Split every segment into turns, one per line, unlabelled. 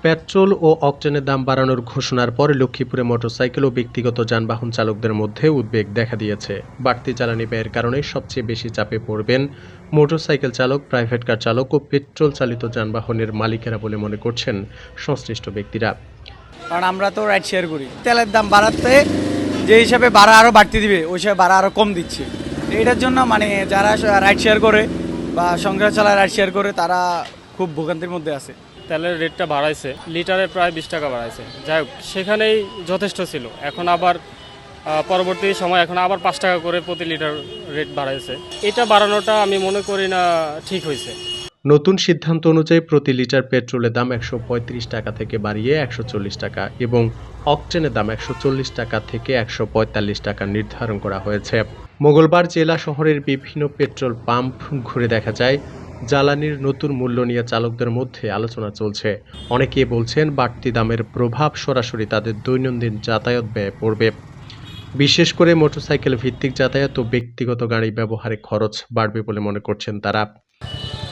Petrol ও অকটেনের দাম বাড়ানোর ঘোষণার পর লক্ষ্মীপুরে মোটরসাইকেল ও ব্যক্তিগত যানবাহন চালকদের মধ্যে উদ্বেগ দেখা দিয়েছে। বাড়তি জ্বালানি ব্যয়ের কারণে সবচেয়ে বেশি চাপে পড়বেন মোটরসাইকেল চালক, প্রাইভেট কার চালক ও পেট্রোল চালিত যানবাহনের মালিকেরা বলে মনে করছেন সংশ্লিষ্ট ব্যক্তিরা।
কারণ আমরা তো রাইড শেয়ার করি, তেলের দাম বাড়াতে যে হিসাবে ভাড়া আরও বাড়তি দিবে ওই হিসাবে ভাড়া আরও কম দিচ্ছে। এটার জন্য যারা রাইড শেয়ার করে বা সংসার চালায় রাইড শেয়ার করে তারা খুব ভোগান্তির মধ্যে আছে।
তেলের রেটটা বাড়াইছে, লিটারে প্রায় 20 টাকা বাড়াইছে। যাই হোক, সেখানেই যথেষ্ট ছিল। এখন আবার পরবর্তী সময় এখন আবার 5 টাকা করে প্রতি লিটার রেট বাড়াইছে। এটা বাড়ানোটা আমি মনে করি না ঠিক হয়েছে।
নতুন সিদ্ধান্ত অনুযায়ী প্রতি লিটার পেট্রোলের দাম 135 টাকা থেকে বাড়িয়ে 140 টাকা এবং অকটেনের দাম 140 টাকা থেকে 145 টাকা নির্ধারণ করা হয়েছে। মঙ্গলবার জেলা শহরের বিভিন্ন পেট্রোল পাম্প ঘুরে দেখা যায় জ্বালানির নতুন মূল্য নিয়ে চালকদের মধ্যে আলোচনা চলছে। অনেকেই বলছেন বাড়তি দামের প্রভাব সরাসরি তাদের দৈনন্দিন যাতায়াত ব্যয়ে পড়বে। বিশেষ করে মোটরসাইকেল ভিত্তিক যাতায়াত ও ব্যক্তিগত গাড়ি ব্যবহারে খরচ বাড়বে বলে মনে করছেন তারা।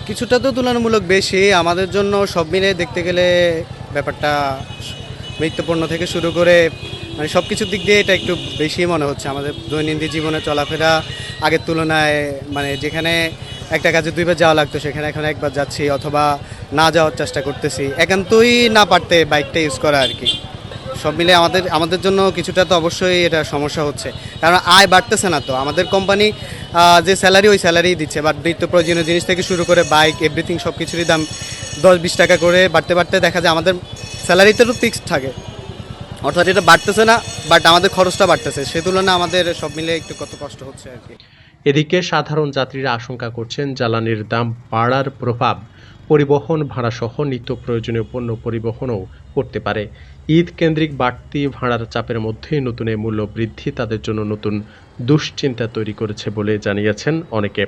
কিছুটা তো তুলনামূলক বেশি আমাদের জন্য, সব মিলে দেখতে গেলে ব্যাপারটা গুরুত্বপূর্ণ থেকে শুরু করে সব কিছুর দিক দিয়ে এটা একটু বেশি মনে হচ্ছে। আমাদের দৈনন্দিন জীবনে চলাফেরা আগের তুলনায় যেখানে একটা কাজে 2 বার যাওয়া লাগতো সেখানে এখন 1 বার যাচ্ছি, অথবা না যাওয়ার চেষ্টা করতেছি, একান্তই না পারতে বাইকটা ইউজ করা আর কি। সব মিলে আমাদের জন্য কিছুটা তো অবশ্যই এটা সমস্যা হচ্ছে, কারণ আয় বাড়তেছে না। তো আমাদের কোম্পানি যে স্যালারি ওই স্যালারি দিচ্ছে, বাট নিত্য প্রয়োজনীয় জিনিস থেকে শুরু করে বাইক এভরিথিং সব কিছুরই দাম 10-20 টাকা করে বাড়তে বাড়তে দেখা যায় আমাদের স্যালারিতে তো ফিক্সড থাকে, অর্থাৎ এটা বাড়তেছে না, বাট আমাদের খরচটা বাড়তেছে। সে তুলনায় আমাদের সব মিলে একটু কত কষ্ট হচ্ছে আর কি।
এদিকে সাধারণ যাত্রীরা আশঙ্কা করছেন জ্বালানির দাম বাড়ার প্রভাব পরিবহন ভাড়াসহ নিত্য প্রয়োজনীয় পণ্য পরিবহনও করতে পারে। ঈদ কেন্দ্রিক বাড়তি ভাড়ার চাপের মধ্যে নতুন এই মূল্য বৃদ্ধি তাদের জন্য নতুন দুশ্চিন্তা তৈরি করেছে বলে জানিয়েছেন অনেকে।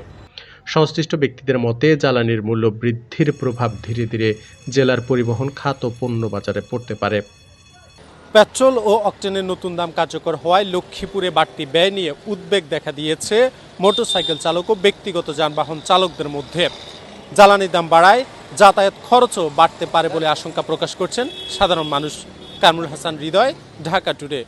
সংশ্লিষ্ট ব্যক্তিদের মতে জ্বালানির মূল্য বৃদ্ধির প্রভাব ধীরে ধীরে জেলার পরিবহন খাত ও পণ্য বাজারে পড়তে পারে।
পেট্রোল ও অকটেনের নতুন দাম কার্যকর হওয়ায় লক্ষ্মীপুরে বাড়তি ব্যয় নিয়ে উদ্বেগ দেখা দিয়েছে মোটরসাইকেল চালক ও ব্যক্তিগত যানবাহন চালকদের মধ্যে। জ্বালানির দাম বাড়ায় যাতায়াত খরচও বাড়তে পারে বলে আশঙ্কা প্রকাশ করছেন সাধারণ মানুষ। কামরুল হাসান হৃদয়, ঢাকা টুডে।